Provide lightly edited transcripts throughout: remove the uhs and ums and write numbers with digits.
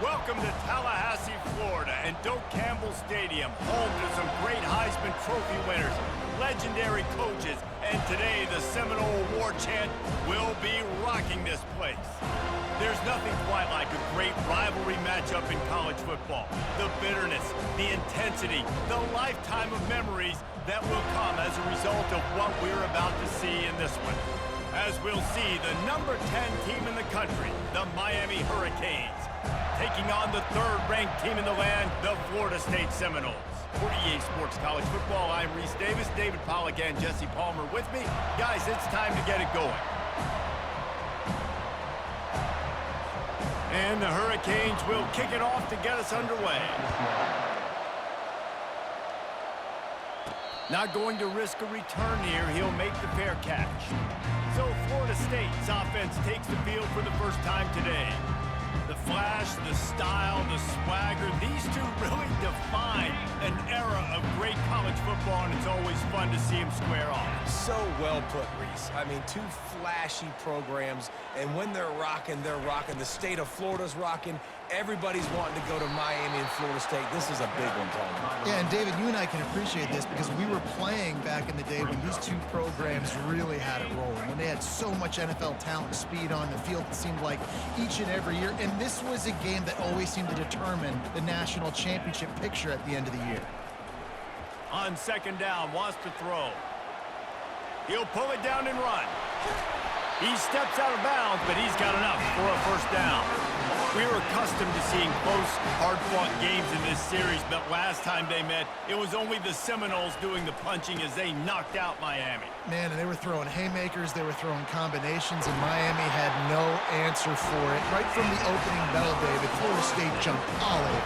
Welcome to Tallahassee, Florida, and Doak Campbell Stadium, home to some great Heisman Trophy winners, legendary coaches, and today the Seminole War Chant will be rocking this place. There's nothing quite like a great rivalry matchup in college football. The bitterness, the intensity, the lifetime of memories that will come as a result of what we're about to see in this one. As we'll see the number 10 team in the country, the Miami Hurricanes, taking on the third-ranked team in the land, the Florida State Seminoles. For EA Sports College Football, I'm Reese Davis, David Pollack, and Jesse Palmer with me. Guys, it's time to get it going. And the Hurricanes will kick it off to get us underway. Not going to risk a return here. He'll make the fair catch. So Florida State's offense takes the field for the first time today. The flash, the style, the swagger, these two really define an era of great college football, and it's always fun to see them square off. So well put, Reese. I mean, two flashy programs, and when they're rocking, they're rocking. The state of Florida's rocking. Everybody's wanting to go to Miami and Florida State. This is a big one, Tom. Yeah, and David, you and I can appreciate this because we were playing back in the day when these two programs really had it rolling, when they had so much NFL talent and speed on the field, it seemed like each and every year. And this was a game that always seemed to determine the national championship picture at the end of the year. On second down, wants to throw. He'll pull it down and run. He steps out of bounds, but he's got enough for a first down. We were accustomed to seeing close, hard-fought games in this series, but last time they met, it was only the Seminoles doing the punching as they knocked out Miami. Man, and they were throwing haymakers, they were throwing combinations, and Miami had no answer for it. Right from the opening bell, David, Florida State jumped all over.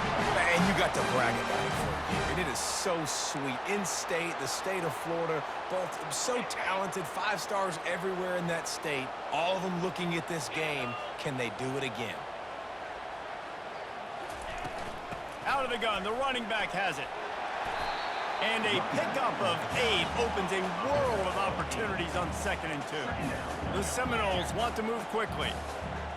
And you got to brag about it for a year. And it is so sweet. In-state, the state of Florida, both so talented, 5 stars everywhere in that state, all of them looking at this game. Can they do it again? Out of the gun, the running back has it. And a pickup of 8 opens a world of opportunities on 2nd and 2. The Seminoles want to move quickly.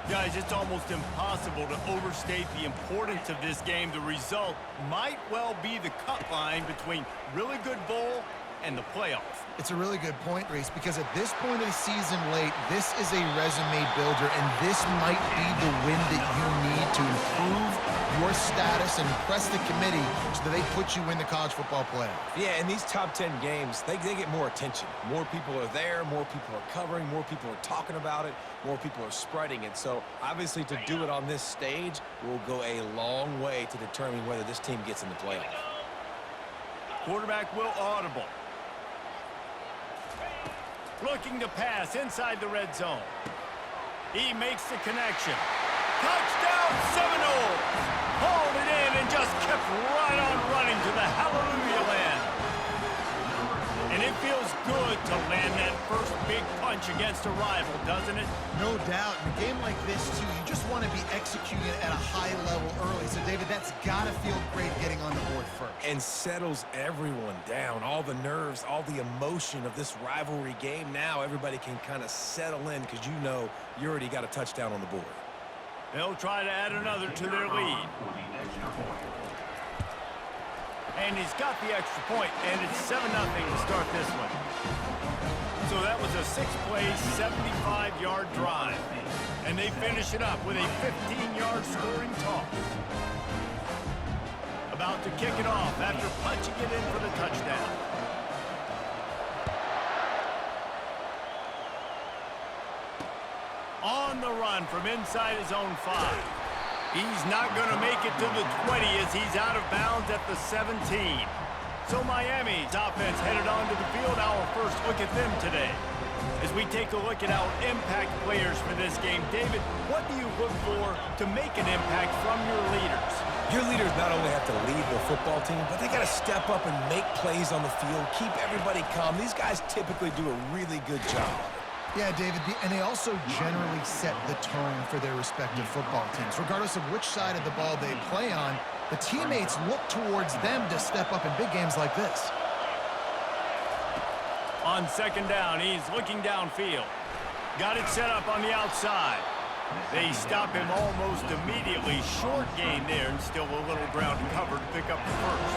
Guys, it's almost impossible to overstate the importance of this game. The result might well be the cut line between really good bowl and the playoffs. It's a really good point, Reese, because at this point of the season late, this is a resume builder, and this might be the win that you need to improve your status and impress the committee so that they put you in the college football playoff. Yeah, in these top 10 games, they get more attention. More people are there, more people are covering, more people are talking about it, more people are spreading it. So, obviously, to do it on this stage will go a long way to determine whether this team gets in the playoff. Quarterback will audible. Looking to pass inside the red zone. He makes the connection. Touchdown, Seminoles! Hauled it in and just kept right on running to the hallelujah land. And it feels good to land that first big punch against a rival, doesn't it? No doubt. In a game like this, too, you just want to be executing at a high level early. So, David, that's got to feel great getting on the board first. And settles everyone down. All the nerves, all the emotion of this rivalry game. Now everybody can kind of settle in because you know you already got a touchdown on the board. They'll try to add another to their lead. And he's got the extra point, and it's 7-0 to start this one. So that was a 6-play, 75-yard drive. And they finish it up with a 15-yard scoring toss. About to kick it off after punching it in for the touchdown. On the run from inside his own 5. He's not going to make it to the 20 as he's out of bounds at the 17. So Miami's offense headed onto the field. Our first look at them today. As we take a look at our impact players for this game, David, what do you look for to make an impact from your leaders? Your leaders not only have to lead the football team, but they got to step up and make plays on the field, keep everybody calm. These guys typically do a really good job. Yeah, David, and they also generally set the tone for their respective football teams. Regardless of which side of the ball they play on, the teammates look towards them to step up in big games like this. On second down, he's looking downfield. Got it set up on the outside. They stop him almost immediately. Short gain there and still a little ground to cover to pick up the first.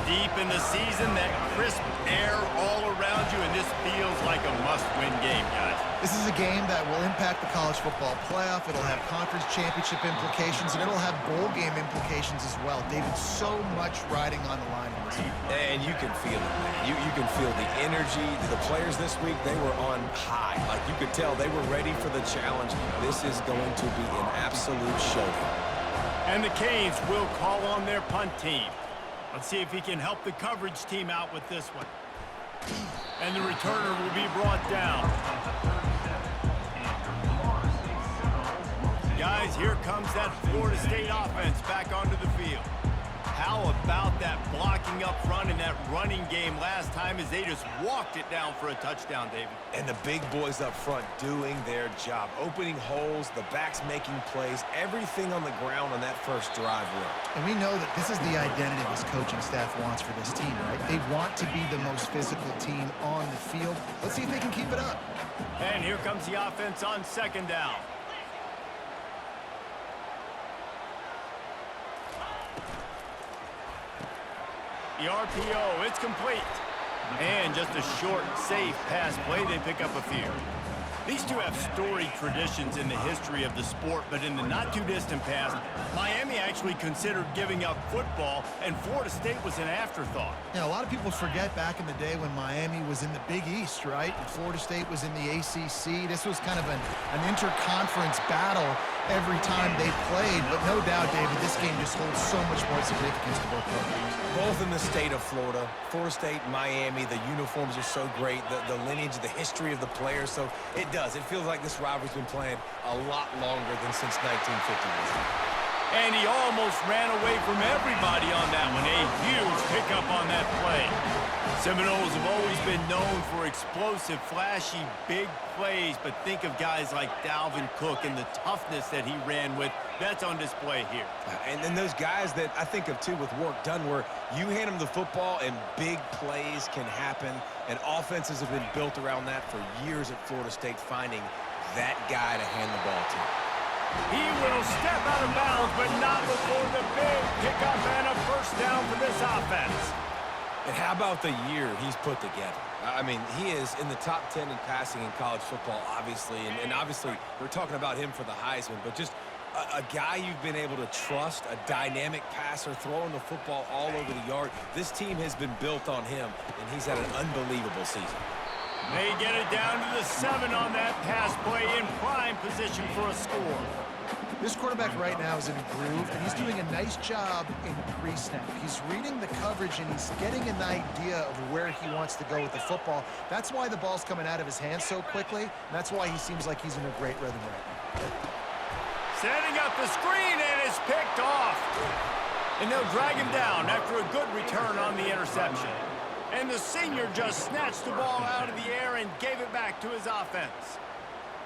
Deep in the season, that crisp air all around you, and this feels like a must-win game, guys. This is a game that will impact the college football playoff. It'll have conference championship implications, and it'll have bowl game implications as well. David, so much riding on the line in this game. And you can feel it, man. You can feel the energy. The players this week, they were on high. Like, you could tell they were ready for the challenge. This is going to be an absolute showdown. And the Canes will call on their punt team. Let's see if he can help the coverage team out with this one. And the returner will be brought down. Guys, here comes that Florida State offense back onto the field. How about that blocking up front in that running game last time as they just walked it down for a touchdown, David? And the big boys up front doing their job, opening holes, the backs making plays, everything on the ground on that first drive worked. And we know that this is the identity this coaching staff wants for this team, right? They want to be the most physical team on the field. Let's see if they can keep it up. And here comes the offense on second down. The RPO, it's complete. And just a short, safe pass play, they pick up a few. These two have storied traditions in the history of the sport, but in the not-too-distant past, Miami actually considered giving up football, and Florida State was an afterthought. Yeah, a lot of people forget back in the day when Miami was in the Big East, right? And Florida State was in the ACC. This was kind of an interconference battle every time they played, but no doubt, David, this game just holds so much more significance to both programs. Both in the state of Florida, Florida State, Miami, the uniforms are so great, the lineage, the history of the players, so it does. It feels like this rivalry's been playing a lot longer than since 1950. And he almost ran away from everybody on that one. A huge pickup on that play. Seminoles have always been known for explosive, flashy, big plays, but think of guys like Dalvin Cook and the toughness that he ran with. That's on display here. And then those guys that I think of, too, with work done, where you hand them the football and big plays can happen, and offenses have been built around that for years at Florida State, finding that guy to hand the ball to. He will step out of bounds, but not before the big pickup and a first down for this offense. And how about the year he's put together? I mean, he is in the top 10 in passing in college football, obviously. And obviously, we're talking about him for the Heisman, but just a guy you've been able to trust, a dynamic passer, throwing the football all over the yard. This team has been built on him, and he's had an unbelievable season. They get it down to the 7 on that pass play, in prime position for a score. This quarterback right now is in a groove, and he's doing a nice job in pre-snap. He's reading the coverage, and he's getting an idea of where he wants to go with the football. That's why the ball's coming out of his hands so quickly, and that's why he seems like he's in a great rhythm right now. Setting up the screen, and it's picked off. And they'll drag him down after a good return on the interception. And the senior just snatched the ball out of the air and gave it back to his offense.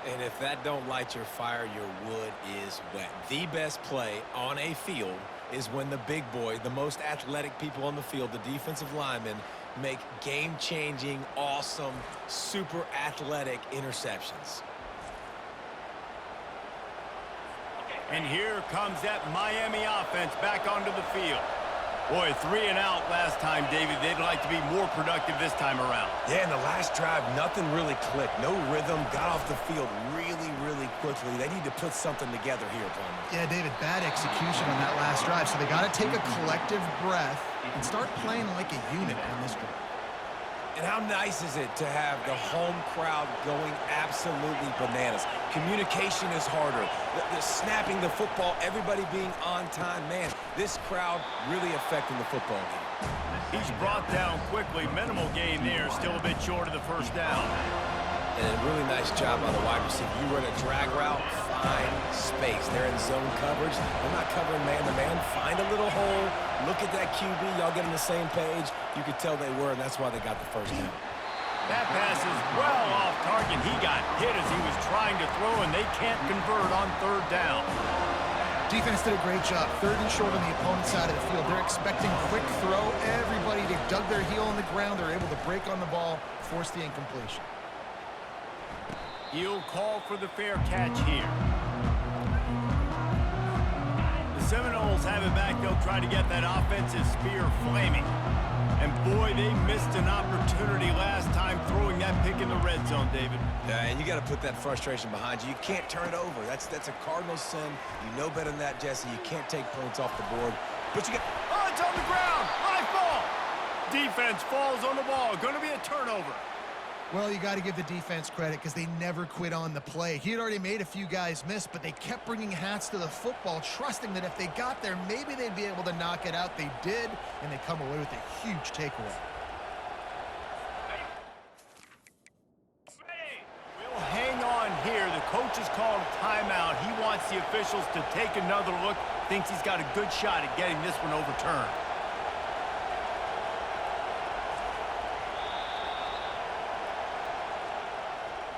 And if that don't light your fire, your wood is wet. The best play on a field is when the big boy, the most athletic people on the field, the defensive linemen, make game-changing, awesome, super athletic interceptions. And here comes that Miami offense back onto the field. Boy, 3 and out last time, David. They'd like to be more productive this time around. Yeah, in the last drive, nothing really clicked. No rhythm, got off the field really, really quickly. They need to put something together here, Palmer. Yeah, David, bad execution on that last drive, so they got to take a collective breath and start playing like a unit on this drive. And how nice is it to have the home crowd going absolutely bananas? Communication is harder. The snapping the football, everybody being on time. Man, this crowd really affecting the football game. He's brought down quickly. Minimal gain there. Still a bit short of the first down. And a really nice job by the wide receiver. You run a drag route, find space. They're in zone coverage. They're not covering man-to-man. Find a little hole. Look at that QB. Y'all get on the same page. You could tell they were, and that's why they got the first down. That pass is well off target. He got hit as he was trying to throw, and they can't convert on third down. Defense did a great job. 3rd and short on the opponent's side of the field. They're expecting quick throw. Everybody, they dug their heel on the ground. They're able to break on the ball, force the incompletion. He'll call for the fair catch here. The Seminoles have it back. They'll try to get that offensive spear flaming. And boy, they missed an opportunity last time throwing that pick in the red zone, David. Yeah, and you got to put that frustration behind you. You can't turn it over. That's a cardinal sin. You know better than that, Jesse. You can't take points off the board. But you get... Oh, it's on the ground. High ball. Defense falls on the ball. Going to be a turnover. Well, you got to give the defense credit because they never quit on the play. He had already made a few guys miss, but they kept bringing hats to the football, trusting that if they got there, maybe they'd be able to knock it out. They did, and they come away with a huge takeaway. We'll hang on here. The coach has called a timeout. He wants the officials to take another look. Thinks he's got a good shot at getting this one overturned.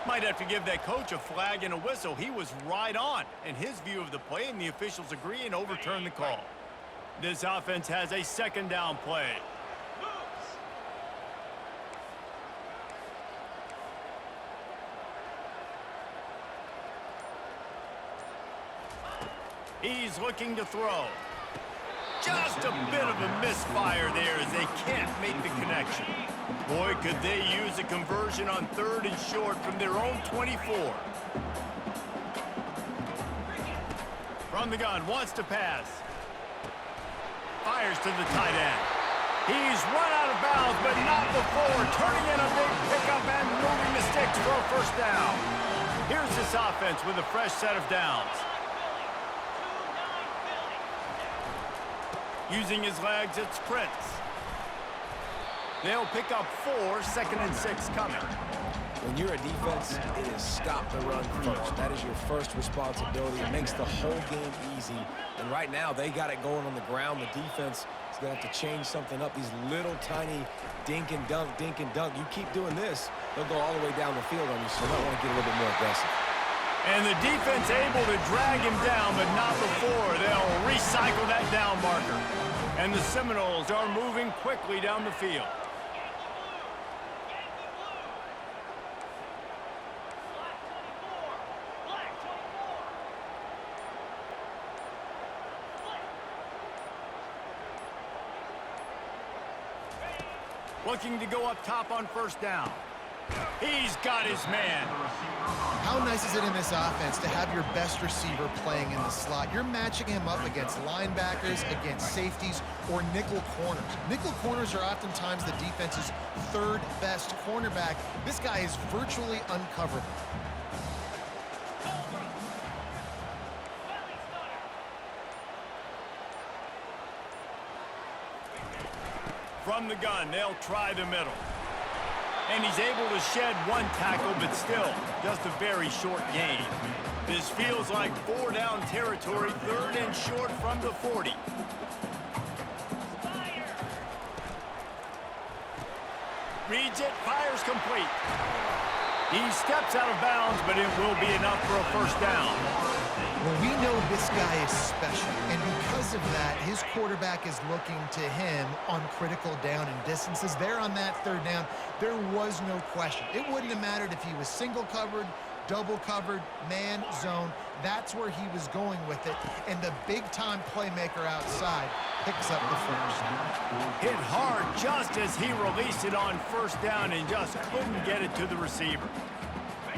Might have to give that coach a flag and a whistle. He was right on in his view of the play, and the officials agree and overturn the call. This offense has a second down play. He's looking to throw. Just a bit of a misfire there as they can't make the connection. Boy, could they use a conversion on 3rd and short from their own 24. From the gun, wants to pass. Fires to the tight end. He's run out of bounds, but not before turning in a big pickup and moving the sticks for a first down. Here's this offense with a fresh set of downs. Using his legs, it sprints. They'll pick up 4, 2nd and 6 coming. When you're a defense, it is stop the run first. That is your first responsibility. It makes the whole game easy. And right now, they got it going on the ground. The defense is going to have to change something up. These little tiny dink and dunk, dink and dunk. You keep doing this, they'll go all the way down the field on you, so you might want to get a little bit more aggressive. And the defense able to drag him down, but not before. They'll recycle that down marker. And the Seminoles are moving quickly down the field. Looking to go up top on first down. He's got his man. How nice is it in this offense to have your best receiver playing in the slot? You're matching him up against linebackers, against safeties, or nickel corners. Nickel corners are oftentimes the defense's 3rd best cornerback. This guy is virtually uncoverable. From the gun, they'll try the middle. And he's able to shed 1 tackle, but still, just a very short gain. This feels like 4 down territory, 3rd and short from the 40. Reads it, fires complete. He steps out of bounds, but it will be enough for a first down. Well, we know this guy is special, and because of that, his quarterback is looking to him on critical down and distances. There on that 3rd down, there was no question. It wouldn't have mattered if he was single covered, double covered, man, zone. That's where he was going with it, and the big-time playmaker outside picks up the first. Hit hard just as he released it on first down and just couldn't get it to the receiver.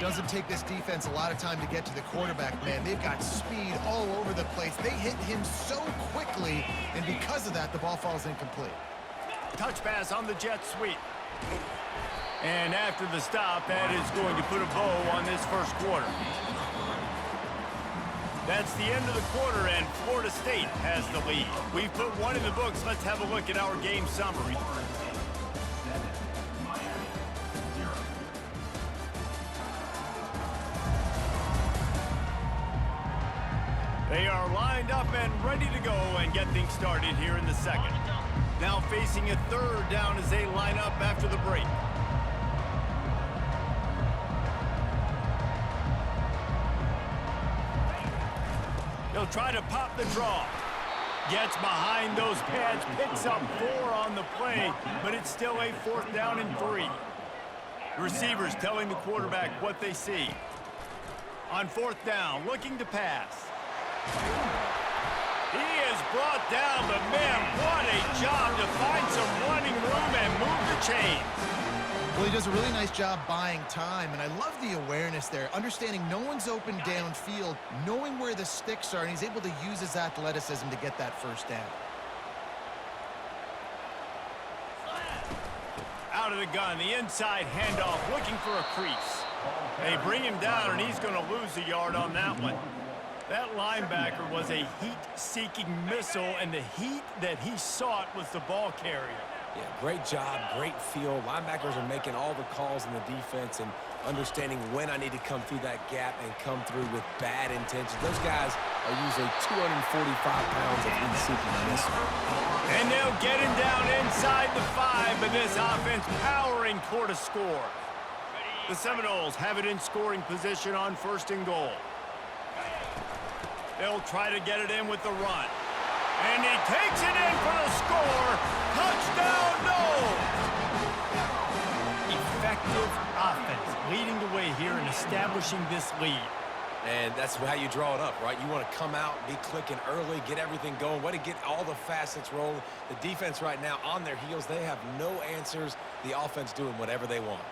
Doesn't take this defense a lot of time to get to the quarterback, man. They've got speed all over the place. They hit him so quickly, and because of that, the ball falls incomplete. Touch pass on the jet sweep. And after the stop, that is going to put a bow on this first quarter. That's the end of the quarter, and Florida State has the lead. We've put 1 in the books. Let's have a look at our game summary. They are lined up and ready to go and get things started here in the second. Now facing a 3rd down as they line up after the break. They'll try to pop the draw. Gets behind those pads, picks up 4 on the play, but it's still a 4th down and 3. The receivers telling the quarterback what they see. On fourth down, looking to pass. He is brought down, but man, what a job to find some running room and move the chains. Well, he does a really nice job buying time, and I love the awareness there, understanding no one's open downfield, knowing where the sticks are, and he's able to use his athleticism to get that first down. Out of the gun, the inside handoff, looking for a crease. They bring him down, and he's going to lose a yard on that one. That linebacker was a heat-seeking missile, and the heat that he sought was the ball carrier. Yeah, great job, great feel. Linebackers are making all the calls in the defense and understanding when I need to come through that gap and come through with bad intentions. Those guys are usually 245 pounds of heat-seeking missile. And they'll get him down inside the 5, but this offense powering toward a score. The Seminoles have it in scoring position on 1st and goal. They'll try to get it in with the run. And he takes it in for the score. Touchdown, Noles! Effective offense leading the way here and establishing this lead. And that's how you draw it up, right? You want to come out, be clicking early, get everything going, way to get all the facets rolling. The defense right now on their heels, they have no answers. The offense doing whatever they want.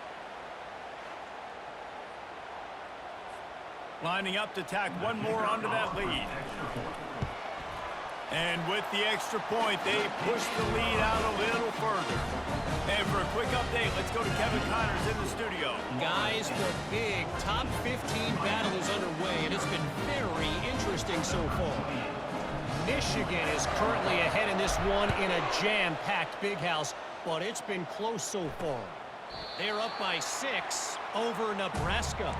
Lining up to tack one more onto that lead. And with the extra point, they push the lead out a little further. And for a quick update, let's go to Kevin Connors in the studio. Guys, the big top 15 battle is underway, and it's been very interesting so far. Michigan is currently ahead in this one in a jam-packed big house, but it's been close so far. They're up by 6 over Nebraska.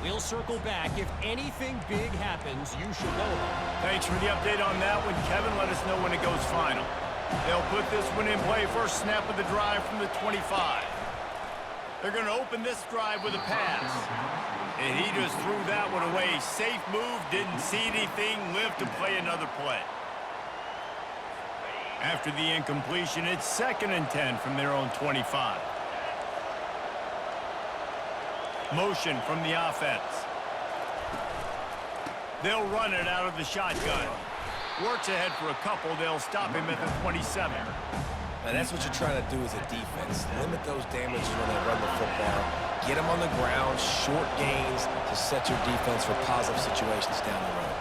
We'll circle back. If anything big happens, you should know about it. Thanks for the update on that one, Kevin. Let us know when it goes final. They'll put this one in play. First snap of the drive from the 25. They're going to open this drive with a pass. And he just threw that one away. Safe move, didn't see anything, lived to play another play. After the incompletion, it's 2nd and 10 from their own 25. Motion from the offense. They'll run it out of the shotgun. Works ahead for a couple. They'll stop him at the 27. And that's what you're trying to do as a defense. Limit those damages when they run the football. Get them on the ground, short gains to set your defense for positive situations down the road.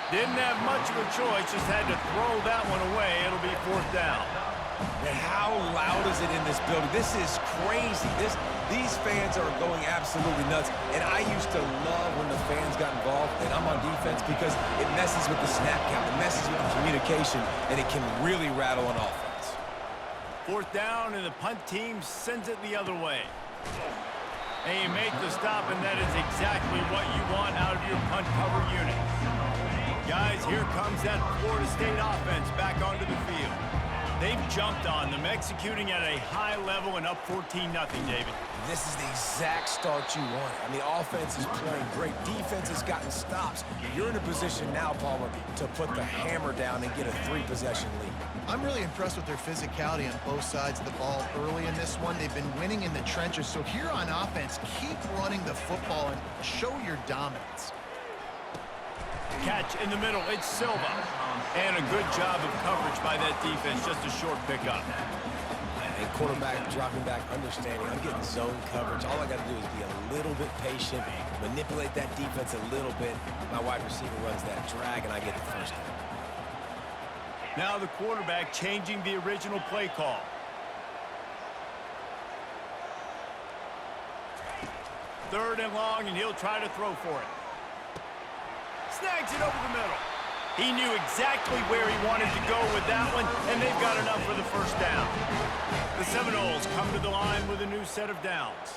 Didn't have much of a choice, just had to throw that one away. It'll be 4th down. And how loud is it in this building? This is crazy. These fans are going absolutely nuts. And I used to love when the fans got involved, and I'm on defense because it messes with the snap count, it messes with the communication, and it can really rattle an offense. 4th down, and the punt team sends it the other way. And you make the stop, and that is exactly what you want out of your punt cover unit. Guys, here comes that Florida State offense back onto the field. They've jumped on them, executing at a high level and up 14-0, David. This is the exact start you want. I mean, offense is playing great. Defense has gotten stops. You're in a position now, Palmer, to put the hammer down and get a 3-possession lead. I'm really impressed with their physicality on both sides of the ball early in this one. They've been winning in the trenches. So here on offense, keep running the football and show your dominance. Catch in the middle, it's Silva. And a good job of coverage by that defense, just a short pickup. And quarterback dropping back, understanding, I'm getting zone coverage. All I got to do is be a little bit patient, manipulate that defense a little bit. My wide receiver runs that drag, and I get the first down. Now the quarterback changing the original play call. Third and long, and he'll try to throw for it. Snags it over the middle. He knew exactly where he wanted to go with that one, and they've got enough for the first down. The Seminoles come to the line with a new set of downs.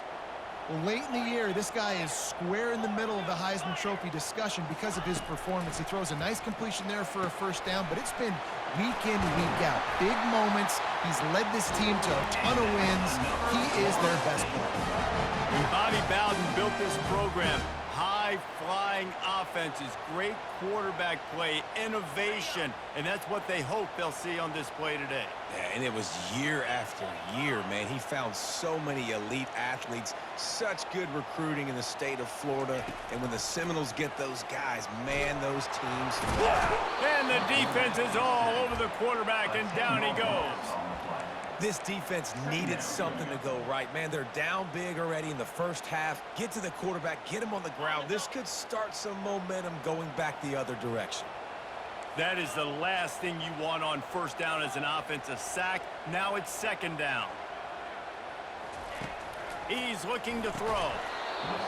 Well, late in the year, this guy is square in the middle of the Heisman Trophy discussion because of his performance. He throws a nice completion there for a first down, but it's been week in, week out. Big moments. He's led this team to a ton of wins. He is their best player. Bobby Bowden built this program high high-flying offenses, great quarterback play, innovation, and that's what they hope they'll see on display today. Yeah, and it was year after year, man. He found so many elite athletes, such good recruiting in the state of Florida. And when the Seminoles get those guys, man, those teams fly. And the defense is all over the quarterback, and down he goes. This defense needed something to go right, man. They're down big already in the first half. Get to the quarterback, get him on the ground. This could start some momentum going back the other direction. That is the last thing you want on first down as an offensive sack. Now it's second down. He's looking to throw.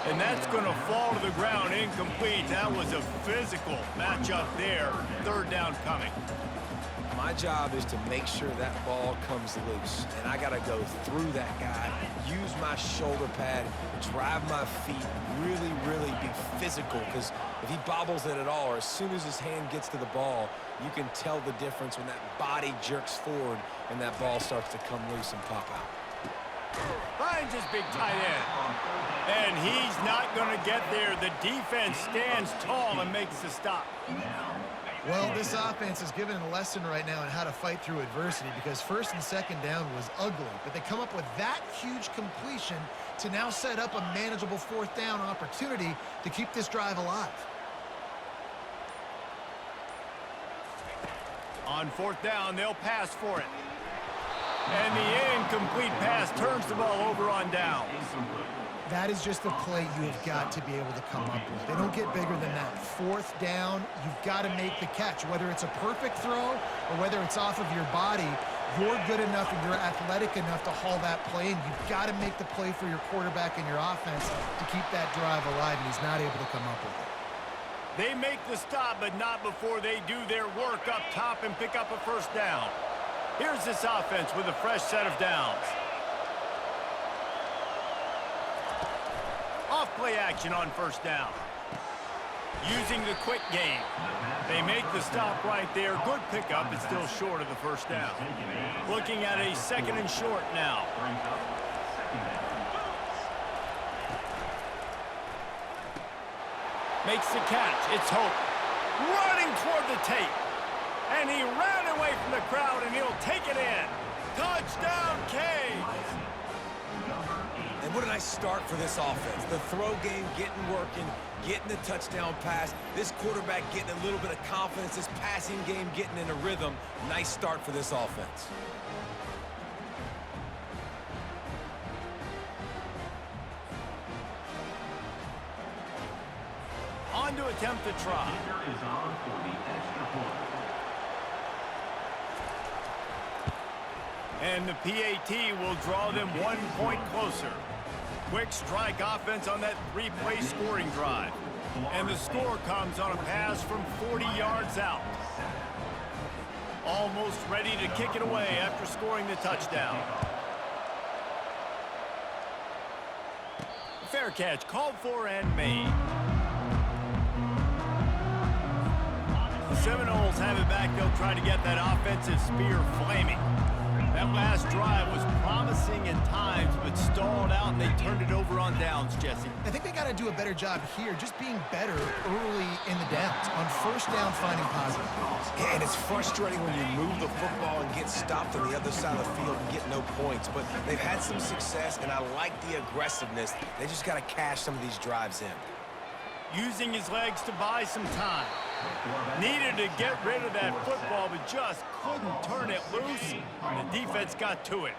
And that's going to fall to the ground incomplete. That was a physical matchup there. Third down coming. My job is to make sure that ball comes loose, and I got to go through that guy, use my shoulder pad, drive my feet, really be physical, because if he bobbles it at all, or as soon as his hand gets to the ball, you can tell the difference when that body jerks forward and that ball starts to come loose and pop out. Finds his big tight end. And he's not going to get there. The defense stands tall and makes the stop. Well, this offense is given a lesson right now on how to fight through adversity, because first and second down was ugly, but they come up with that huge completion to now set up a manageable fourth down opportunity to keep this drive alive. On fourth down, they'll pass for it. And the incomplete pass turns the ball over on downs. That is just a play you have got to be able to come up with. They don't get bigger than that. Fourth down, you've got to make the catch. Whether it's a perfect throw or whether it's off of your body, you're good enough and you're athletic enough to haul that play in. You've got to make the play for your quarterback and your offense to keep that drive alive, and he's not able to come up with it. They make the stop, but not before they do their work up top and pick up a first down. Here's this offense with a fresh set of downs. Off-play action on first down. Using the quick game. They make the stop right there. Good pickup. It's still short of the first down. Looking at a second and short now. Makes the catch. It's Hope. Running toward the tape. And he ran away from the crowd, and he'll take it in. Touchdown, Canes! And what a nice start for this offense. The throw game getting working, getting the touchdown pass. This quarterback getting a little bit of confidence. This passing game getting in a rhythm. Nice start for this offense. On to attempt the try. And the PAT will draw them 1 point closer. Quick strike offense on that three-play scoring drive. And the score comes on a pass from 40 yards out. Almost ready to kick it away after scoring the touchdown. Fair catch called for and made. The Seminoles have it back. They'll try to get that offensive spear flaming. That last drive was promising at times, but stalled out, and they turned it over on downs, Jesse. I think they got to do a better job here, just being better early in the downs. On first down, finding positive plays. Yeah, and it's frustrating when you move the football and get stopped on the other side of the field and get no points. But they've had some success, and I like the aggressiveness. They just got to cash some of these drives in. Using his legs to buy some time. Needed to get rid of that football, but just couldn't turn it loose. And the defense got to it.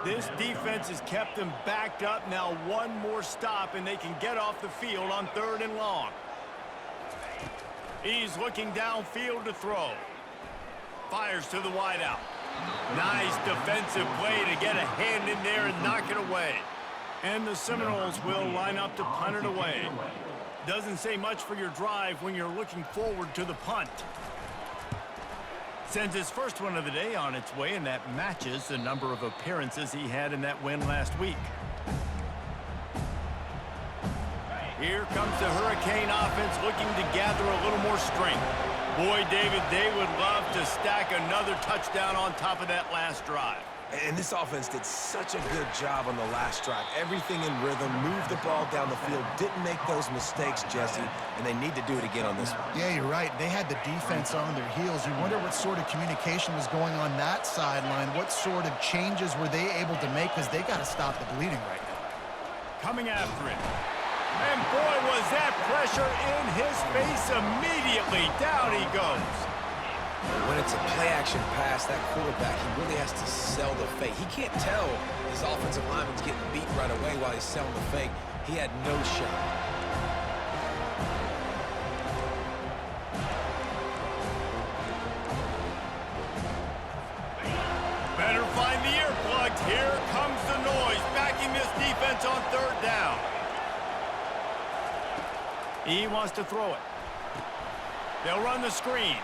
This defense has kept them backed up. Now one more stop, and they can get off the field on third and long. He's looking downfield to throw. Fires to the wideout. Nice defensive play to get a hand in there and knock it away. And the Seminoles will line up to punt it away. Doesn't say much for your drive when you're looking forward to the punt. Sends his first one of the day on its way, and that matches the number of appearances he had in that win last week. Here comes the Hurricane offense looking to gather a little more strength. Boy, David, they would love to stack another touchdown on top of that last drive. And this offense did such a good job on the last drive. Everything in rhythm, moved the ball down the field, didn't make those mistakes, Jesse, and they need to do it again on this one. Yeah, you're right. They had the defense on their heels. You wonder what sort of communication was going on that sideline. What sort of changes were they able to make, because they got to stop the bleeding right now. Coming after it. And boy, was that pressure in his face immediately. Down he goes. When it's a play-action pass, that quarterback, he really has to sell the fake. He can't tell his offensive lineman's getting beat right away while he's selling the fake. He had no shot. Better find the earplugs. Here comes the noise, backing this defense on third down. He wants to throw it. They'll run the screen.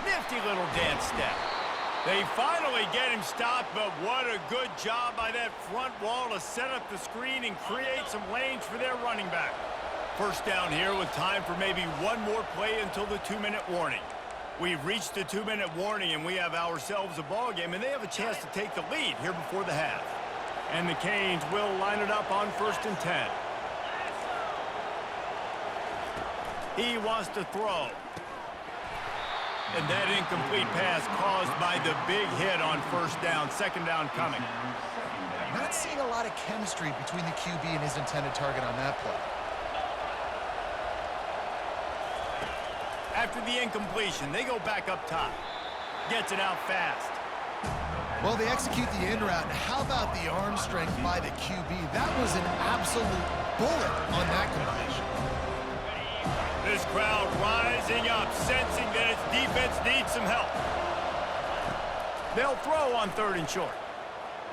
Nifty little dance step. They finally get him stopped, but what a good job by that front wall to set up the screen and create some lanes for their running back. First down here with time for maybe one more play until the 2-minute warning. We've reached the 2-minute warning, and we have ourselves a ball game, and they have a chance to take the lead here before the half. And the Canes will line it up on 1st and 10. He wants to throw. And that incomplete pass caused by the big hit on first down. Second down coming. Not seeing a lot of chemistry between the QB and his intended target on that play. After the incompletion, they go back up top. Gets it out fast. Well, they execute the in route. How about the arm strength by the QB? That was an absolute bullet on that completion. This crowd rising up, sensing that its defense needs some help. They'll throw on 3rd and short.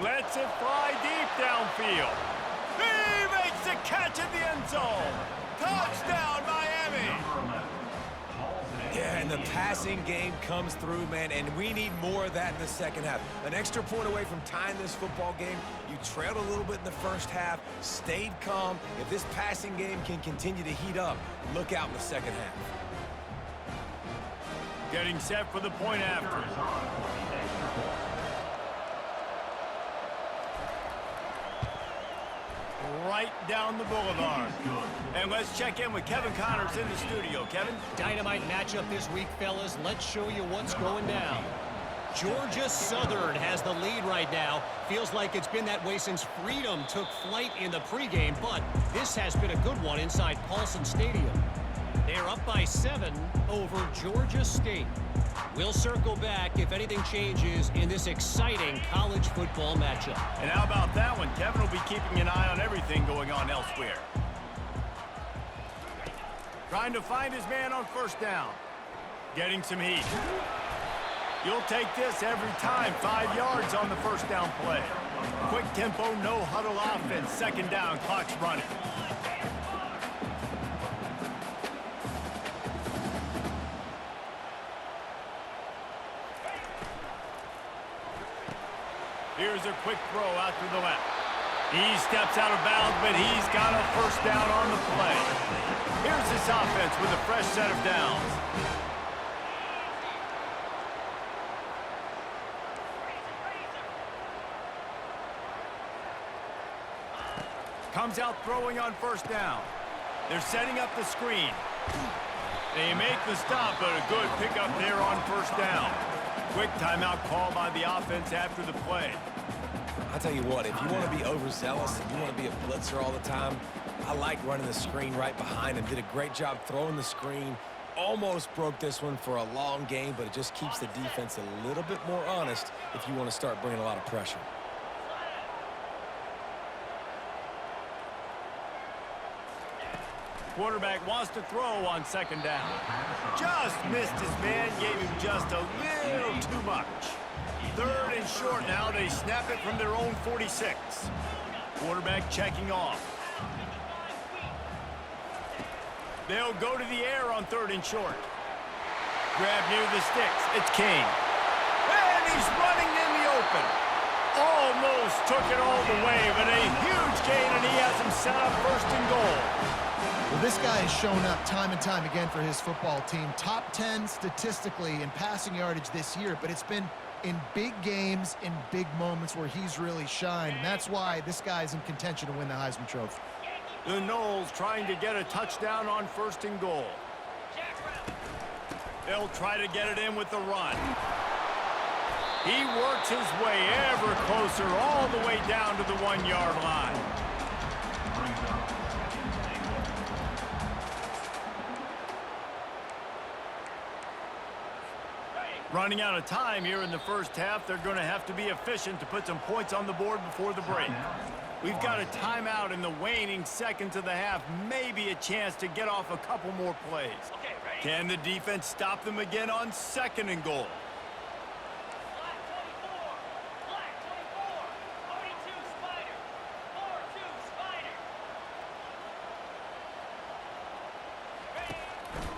Lets it fly deep downfield. He makes the catch in the end zone. Touchdown, Miami. Yeah, and the passing game comes through, man, and we need more of that in the second half. An extra point away from tying this football game. You trailed a little bit in the first half, stayed calm. If this passing game can continue to heat up, look out in the second half. Getting set for the point after. Right down the boulevard. And let's check in with Kevin Connors in the studio. Kevin? Dynamite matchup this week, fellas. Let's show you what's going down. Georgia Southern has the lead right now. Feels like it's been that way since Freedom took flight in the pregame, but this has been a good one inside Paulson Stadium. They're up by 7 over Georgia State. We'll circle back if anything changes in this exciting college football matchup. And how about that one? Kevin will be keeping an eye on everything going on elsewhere. Trying to find his man on first down. Getting some heat. You'll take this every time. 5 yards on the first down play. Quick tempo, no huddle offense. Second down, clock's running. Here's a quick throw out to the left. He steps out of bounds, but he's got a first down on the play. Here's this offense with a fresh set of downs. Comes out throwing on first down. They're setting up the screen. They make the stop, but a good pickup there on first down. Quick timeout call by the offense after the play. I'll tell you what, if you want to be overzealous and you want to be a blitzer all the time, I like running the screen right behind him. Did a great job throwing the screen. Almost broke this one for a long game, but it just keeps the defense a little bit more honest if you want to start bringing a lot of pressure. Quarterback wants to throw on second down. Just missed his man, gave him just a little too much. 3rd and short now. They snap it from their own 46. Quarterback checking off. They'll go to the air on 3rd and short. Grab near the sticks. It's King. And he's running in the open. Almost took it all the way, but a huge gain, and he has him set up 1st and goal. Well, this guy has shown up time and time again for his football team. Top 10 statistically in passing yardage this year, but it's been in big games, in big moments where he's really shined. And that's why this guy's in contention to win the Heisman Trophy. The Noles trying to get a touchdown on 1st and goal. They'll try to get it in with the run. He works his way ever closer all the way down to the 1-yard line. Running out of time here in the first half. They're going to have to be efficient to put some points on the board before the break. We've got a timeout in the waning seconds of the half. Maybe a chance to get off a couple more plays. Can the defense stop them again on 2nd and goal?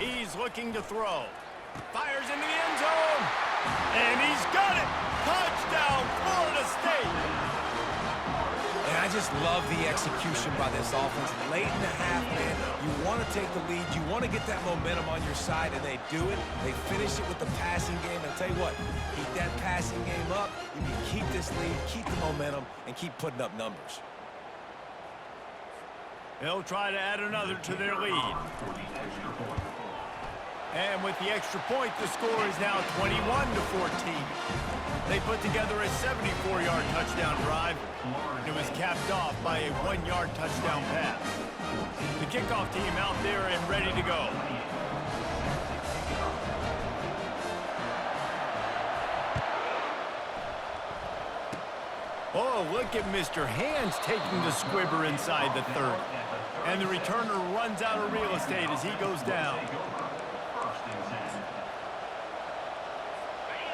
He's looking to throw. Fires into the end zone. And he's got it. Touchdown, Florida State. And I just love the execution by this offense. Late in the half, man, you want to take the lead. You want to get that momentum on your side, and they do it. They finish it with the passing game. And I'll tell you what, keep that passing game up. You can keep this lead, keep the momentum, and keep putting up numbers. They'll try to add another to their lead. And with the extra point, the score is now 21-14. They put together a 74-yard touchdown drive. It was capped off by a 1-yard touchdown pass. The kickoff team out there and ready to go. Oh, look at Mr. Hands taking the squibber inside the 30. And the returner runs out of real estate as he goes down.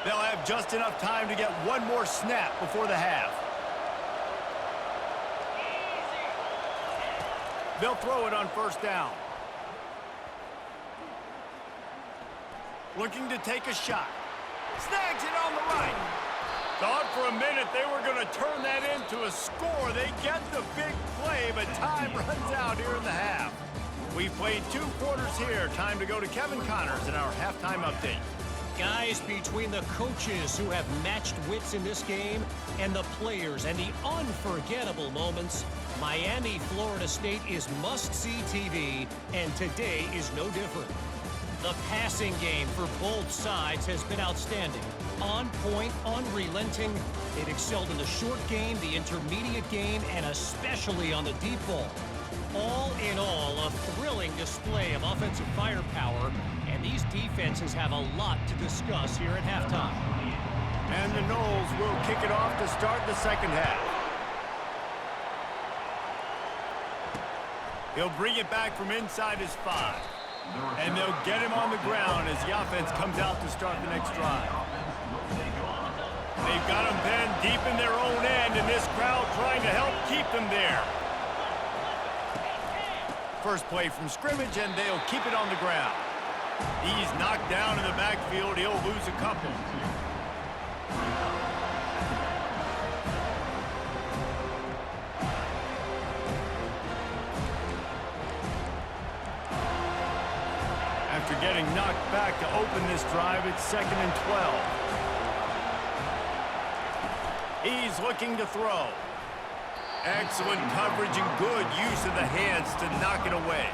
They'll have just enough time to get one more snap before the half. They'll throw it on 1st down. Looking to take a shot. Snags it on the right. Thought for a minute they were going to turn that into a score. They get the big play, but time runs out here in the half. We've played 2 quarters here. Time to go to Kevin Connors in our halftime update. Guys, between the coaches who have matched wits in this game and the players and the unforgettable moments, Miami, Florida State is must-see TV, and today is no different. The passing game for both sides has been outstanding. On point, unrelenting. It excelled in the short game, the intermediate game, and especially on the deep ball. All in all, a thrilling display of offensive firepower, and these defenses have a lot to discuss here at halftime. And the Noles will kick it off to start the second half. He'll bring it back from inside his 5. And they'll get him on the ground as the offense comes out to start the next drive. They've got him pinned deep in their own end, and this crowd trying to help keep them there. First play from scrimmage, and they'll keep it on the ground. He's knocked down in the backfield. He'll lose a couple. After getting knocked back to open this drive, it's 2nd and 12. He's looking to throw. Excellent coverage and good use of the hands to knock it away.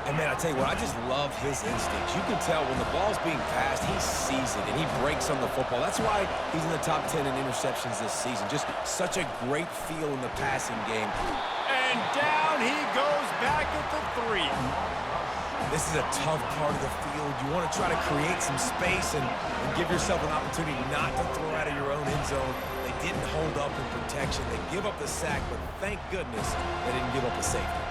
And, man, I tell you what, I just love his instincts. You can tell when the ball's being passed, he sees it, and he breaks on the football. That's why he's in the top 10 in interceptions this season. Just such a great feel in the passing game. And down he goes back at the 3. This is a tough part of the field. You want to try to create some space and give yourself an opportunity not to throw out of your own end zone. They didn't hold up in protection. They give up the sack, but thank goodness they didn't give up a safety.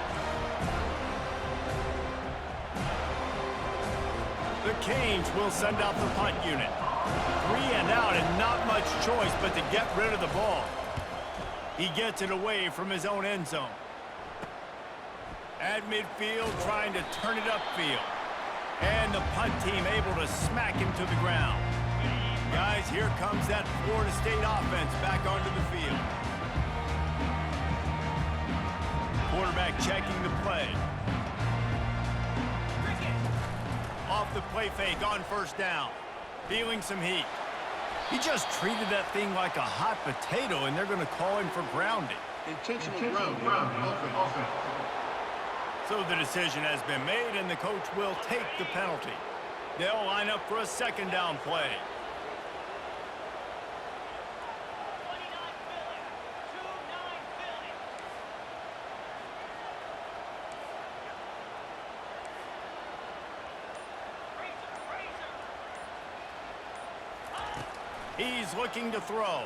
The Canes will send out the punt unit. 3 and out and not much choice but to get rid of the ball. He gets it away from his own end zone. At midfield, trying to turn it upfield. And the punt team able to smack him to the ground. Guys, here comes that Florida State offense back onto the field. Quarterback checking the play. Off the play fake on 1st down. Feeling some heat. He just treated that thing like a hot potato, and they're going to call him for grounding. Intentional grounding. Offense. So the decision has been made, and the coach will take the penalty. They'll line up for a second down play. He's looking to throw.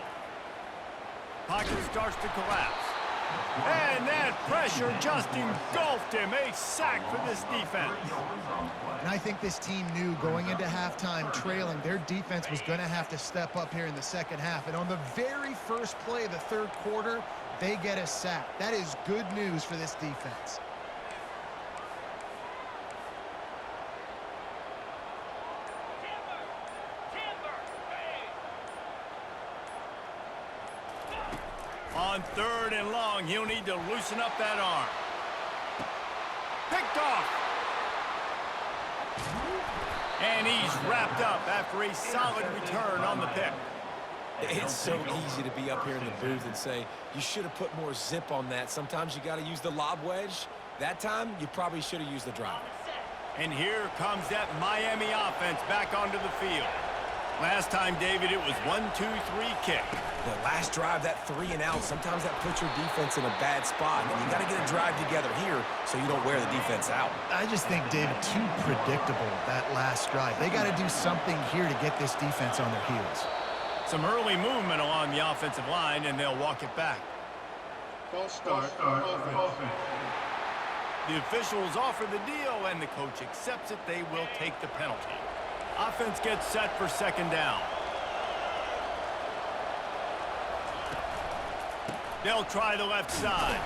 Pocket starts to collapse. And that pressure just engulfed him. A sack for this defense. And I think this team knew going into halftime trailing, their defense was going to have to step up here in the second half. And on the very first play of the third quarter, they get a sack. That is good news for this defense. On third and long, he'll need to loosen up that arm. Picked off. And he's wrapped up after a solid return on the pick. It's so easy to be up here in the booth and say, you should have put more zip on that. Sometimes you got to use the lob wedge. That time, you probably should have used the drive. And here comes that Miami offense back onto the field. Last time, David, it was 1-2-3 kick. The last drive, that 3 and out, sometimes that puts your defense in a bad spot. And you got to get a drive together here so you don't wear the defense out. I just think, David, too predictable, that last drive. They got to do something here to get this defense on their heels. Some early movement along the offensive line, and they'll walk it back. False start. Offense. The officials offer the deal, and the coach accepts it. They will take the penalty. Offense gets set for second down. They'll try the left side.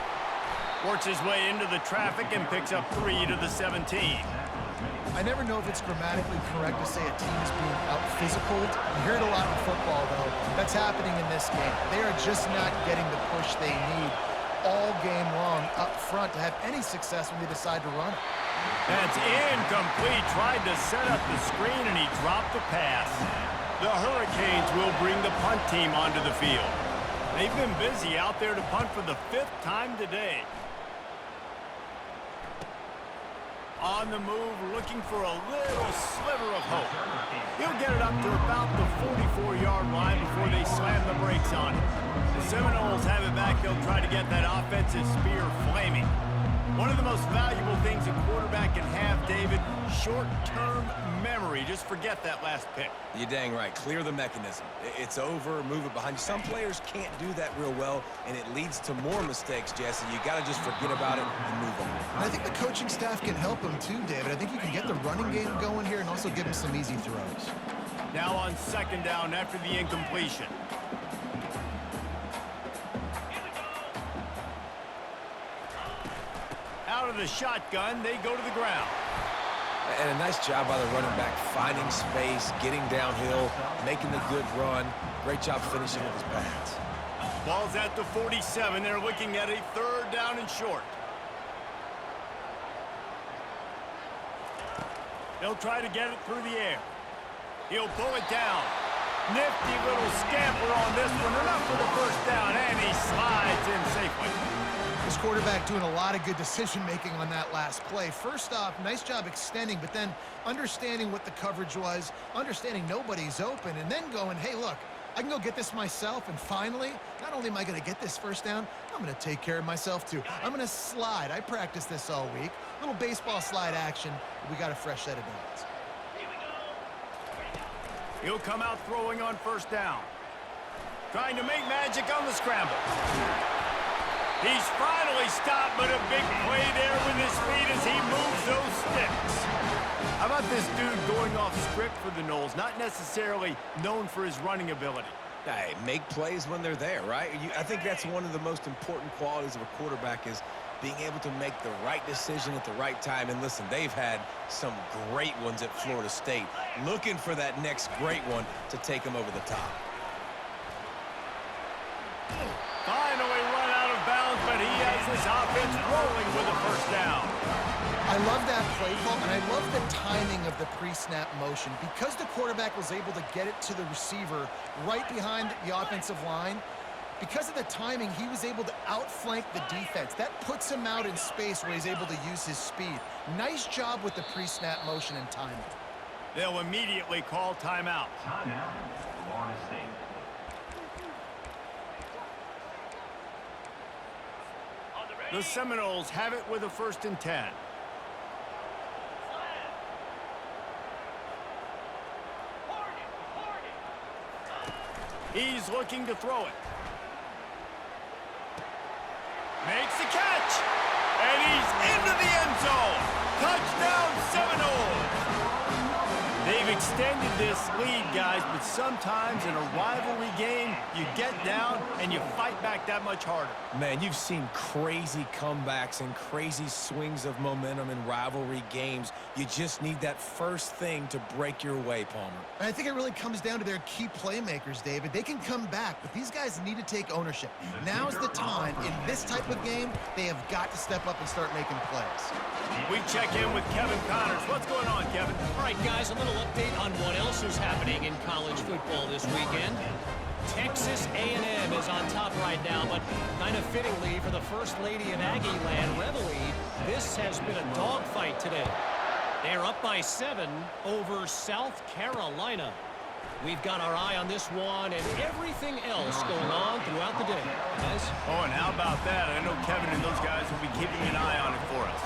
Works his way into the traffic and picks up 3 to the 17. I never know if it's grammatically correct to say a team is being out-physicaled. You hear it a lot in football, though. That's happening in this game. They are just not getting the push they need all game long up front to have any success when they decide to run it. That's incomplete. Tried to set up the screen, and he dropped the pass. The Hurricanes will bring the punt team onto the field. They've been busy out there to punt for the 5th time today. On the move, looking for a little sliver of hope. He'll get it up to about the 44-yard line before they slam the brakes on it. The Seminoles have it back. They'll try to get that offensive spear flaming. One of the most valuable things a quarterback can have, David, short-term memory. Just forget that last pick. You're dang right. Clear the mechanism. It's over, move it behind you. Some players can't do that real well, and it leads to more mistakes, Jesse. You got to just forget about it and move on. And I think the coaching staff can help them too, David. I think you can get the running game going here and also give them some easy throws. Now on second down after the incompletion. Out of the shotgun, they go to the ground. And a nice job by the running back, finding space, getting downhill, making the good run. Great job finishing with his pads. Ball's at the 47. They're looking at a third down and short. They'll try to get it through the air. He'll pull it down. Nifty little scamper on this one. Enough for the first down, and he slides in safely. This quarterback doing a lot of good decision-making on that last play. First off, nice job extending, but then understanding what the coverage was, understanding nobody's open, and then going, hey, look, I can go get this myself, and finally, not only am I going to get this first down, I'm going to take care of myself too. I'm going to slide. I practiced this all week. Little baseball slide action. We got a fresh set of downs. He'll come out throwing on first down. Trying to make magic on the scramble. He's finally stopped, but a big play there with his feet as he moves those sticks. How about this dude going off script for the Noles? Not necessarily known for his running ability. Hey, make plays when they're there, right? I think that's one of the most important qualities of a quarterback is being able to make the right decision at the right time. And listen, they've had some great ones at Florida State. Looking for that next great one to take them over the top. Finally run out of bounds, but he has this offense rolling with a first down. I love that play call, and I love the timing of the pre-snap motion. Because the quarterback was able to get it to the receiver right behind the offensive line, because of the timing, he was able to outflank the defense. That puts him out in space where he's able to use his speed. Nice job with the pre-snap motion and timing. They'll immediately call timeout. Timeout, Florida State. The Seminoles have it with a 1st and 10. He's looking to throw it. Makes the catch. And he's into the end zone. Touchdown Seminoles. They've extended this lead, guys, but sometimes in a rivalry game, you get down and you fight back that much harder. Man, you've seen crazy comebacks and crazy swings of momentum in rivalry games. You just need that first thing to break your way, Palmer. And I think it really comes down to their key playmakers, David. They can come back, but these guys need to take ownership. Now's the time. In this type of game, they have got to step up and start making plays. We check in with Kevin Connors. What's going on, Kevin? All right, guys, a little update on what else is happening in college football this weekend. Texas A&M is on top right now, but kind of fittingly for the First Lady of Aggie Land, Reveille, this has been a dogfight today. They're up by 7 over South Carolina. We've got our eye on this one and everything else going on throughout the day. Guys? Oh, and how about that? I know Kevin and those guys will be keeping an eye on it for us.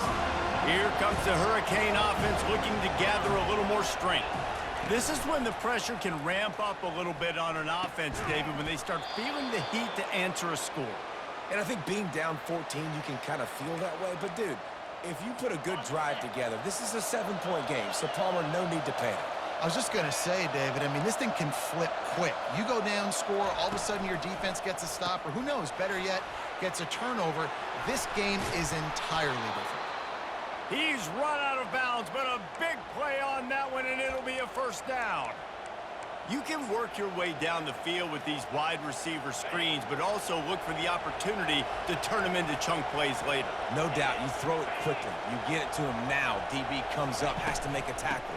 Here comes the Hurricane offense looking to gather a little more strength. This is when the pressure can ramp up a little bit on an offense, David, when they start feeling the heat to answer a score. And I think being down 14, you can kind of feel that way. But, dude, if you put a good drive together, this is a 7-point game, so Palmer, no need to panic. I was just going to say, David, I mean, this thing can flip quick. You go down, score, all of a sudden your defense gets a stop, or who knows, better yet, gets a turnover. This game is entirely different. He's run out of bounds, but a big play on that one, and it'll be a 1st down. You can work your way down the field with these wide receiver screens, but also look for the opportunity to turn them into chunk plays later. No doubt, you throw it quickly. You get it to him now. DB comes up, has to make a tackle.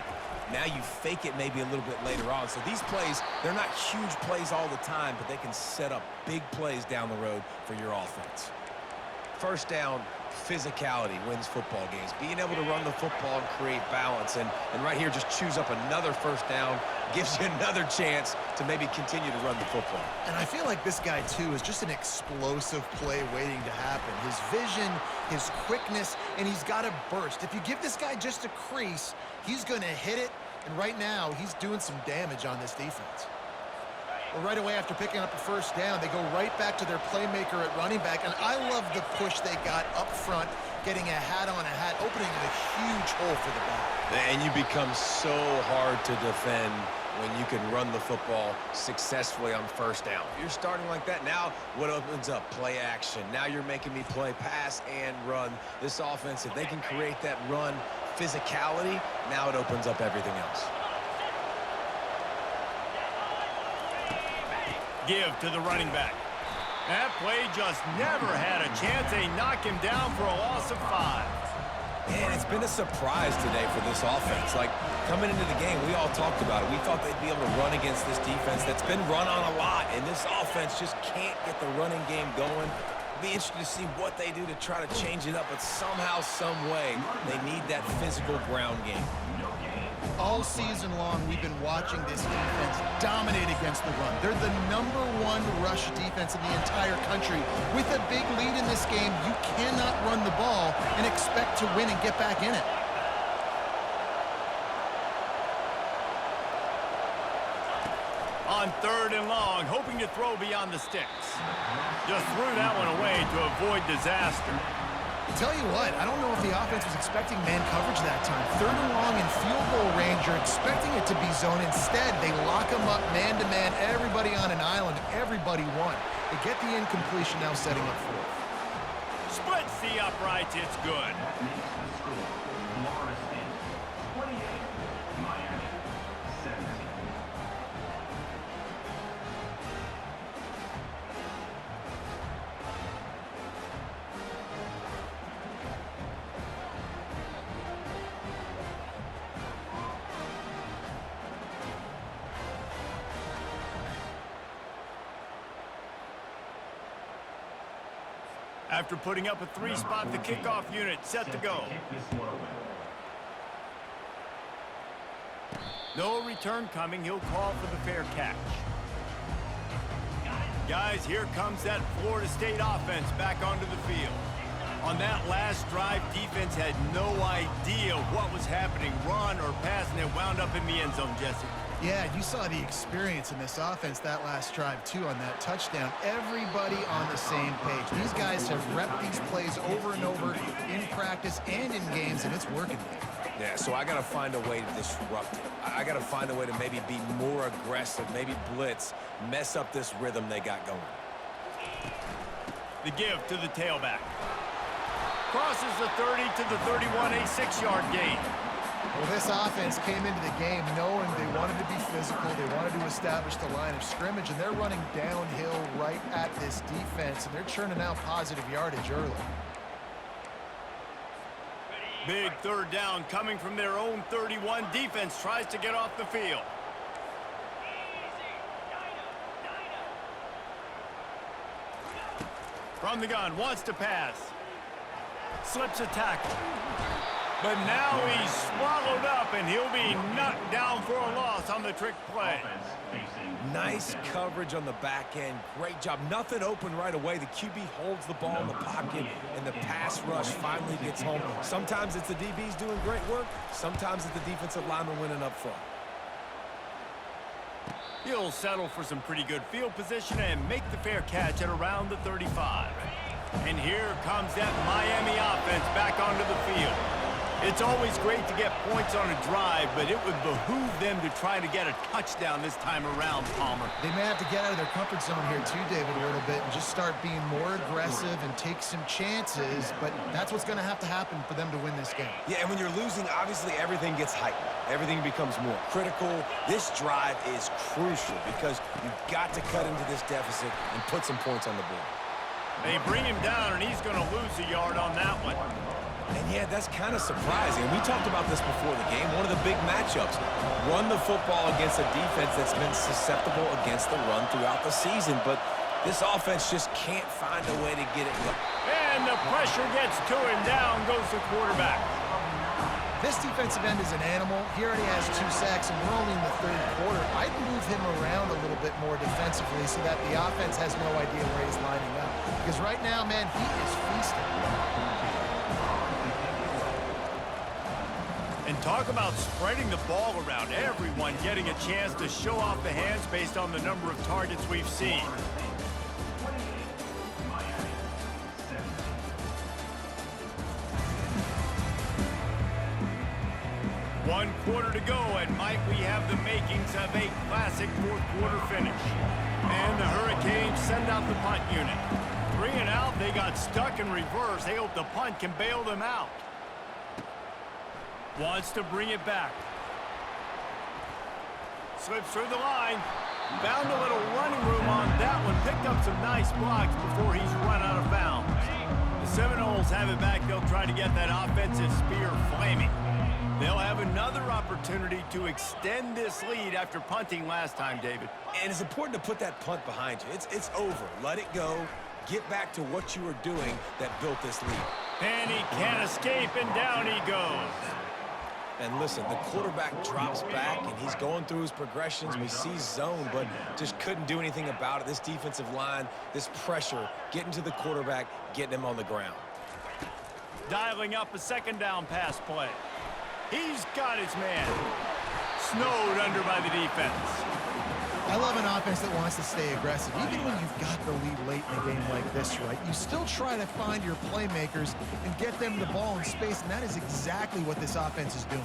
Now you fake it maybe a little bit later on. So these plays, they're not huge plays all the time, but they can set up big plays down the road for your offense. 1st down, physicality wins football games. Being able to run the football and create balance. And right here, just choose up another 1st down, gives you another chance to maybe continue to run the football. And I feel like this guy, too, is just an explosive play waiting to happen. His vision, his quickness, and he's got a burst. If you give this guy just a crease, he's going to hit it. And right now, he's doing some damage on this defense. Well, right away after picking up a 1st down, they go right back to their playmaker at running back. And I love the push they got up front, getting a hat on a hat, opening a huge hole for the back. And you become so hard to defend when you can run the football successfully on 1st down. If you're starting like that, now what opens up? Play action. Now you're making me play pass and run. This offense, if they can create that run physicality, now it opens up everything else. Give to the running back. That play just never had a chance. They knock him down for a loss of 5. And it's been a surprise today for this offense. Like, coming into the game, we all talked about it. We thought they'd be able to run against this defense that's been run on a lot, and this offense just can't get the running game going. Be interested to see what they do to try to change it up, but somehow, some way, they need that physical ground game. All season long, we've been watching this defense dominate against the run. They're the #1 rush defense in the entire country. With a big lead in this game, you cannot run the ball and expect to win and get back in it. On 3rd and long, hoping to throw beyond the sticks. Just threw that one away to avoid disaster. Tell you what, I don't know if the offense was expecting man coverage that time. 3rd and long in field goal range, you're expecting it to be zone. Instead, they lock them up man-to-man, everybody on an island, everybody won. They get the incompletion, now setting up 4th. Splits the uprights, it's good. Florida State, 28, Miami, 17. After putting up a three-spot, the kickoff unit set to go. Kick this one away. No return coming. He'll call for the fair catch. Guys, here comes that Florida State offense back onto the field. On that last drive, defense had no idea what was happening, run or pass, and it wound up in the end zone, Jesse. Yeah, you saw the experience in this offense that last drive, too, on that touchdown. Everybody on the same page. These guys have repped these plays over and over in practice and in games, and it's working. Yeah, so I got to find a way to disrupt it. I got to find a way to maybe be more aggressive, maybe blitz, mess up this rhythm they got going. The give to the tailback. Crosses the 30 to the 31, a 6-yard gain. Well, this offense came into the game knowing they wanted to be physical, they wanted to establish the line of scrimmage, and they're running downhill right at this defense, and they're churning out positive yardage early. Big third down coming from their own 31. Defense tries to get off the field. From the gun, wants to pass. Slips a tackle. But now he's swallowed up, and he'll be knocked down for a loss on the trick play. Offense facing Nice coverage on the back end. Great job. Nothing open right away. The QB holds the ball in the pocket, and the pass rush finally gets home. Sometimes it's the DBs doing great work. Sometimes it's the defensive lineman winning up front. He'll settle for some pretty good field position and make the fair catch at around the 35. And here comes that Miami offense back onto the field. It's always great to get points on a drive, but it would behoove them to try to get a touchdown this time around, Palmer. They may have to get out of their comfort zone here too, David, a little bit, and just start being more aggressive and take some chances, but that's what's going to have to happen for them to win this game. Yeah, and when you're losing, obviously everything gets heightened. Everything becomes more critical. This drive is crucial because you've got to cut into this deficit and put some points on the board. They bring him down, and he's going to lose a yard on that one. And yeah, that's kind of surprising. We talked about this before the game. One of the big matchups. Run the football against a defense that's been susceptible against the run throughout the season. But this offense just can't find a way to get it going. And the pressure gets to him. Down goes the quarterback. This defensive end is an animal. He already has 2 sacks, and we're only in the third quarter. I'd move him around a little bit more defensively so that the offense has no idea where he's lining up. Because right now, man, he is feasting. And talk about spreading the ball around. Everyone getting a chance to show off the hands based on the number of targets we've seen. One quarter to go, and might we have the makings of a classic fourth quarter finish. And the Hurricanes send out the punt unit. 3 and out, they got stuck in reverse. They hope the punt can bail them out. Wants to bring it back. Slips through the line. Found a little running room on that one. Picked up some nice blocks before he's run out of bounds. The Seminoles have it back. They'll try to get that offensive spear flaming. They'll have another opportunity to extend this lead after punting last time, David. And it's important to put that punt behind you. It's over. Let it go. Get back to what you were doing that built this lead. And he can't escape, and down he goes. And listen, the quarterback drops back, and he's going through his progressions. We see zone, but just couldn't do anything about it. This defensive line, this pressure, getting to the quarterback, getting him on the ground. Dialing up a second down pass play. He's got his man. Snowed under by the defense. I love an offense that wants to stay aggressive. Even when you've got the lead late in a game like this, right, you still try to find your playmakers and get them the ball in space, and that is exactly what this offense is doing.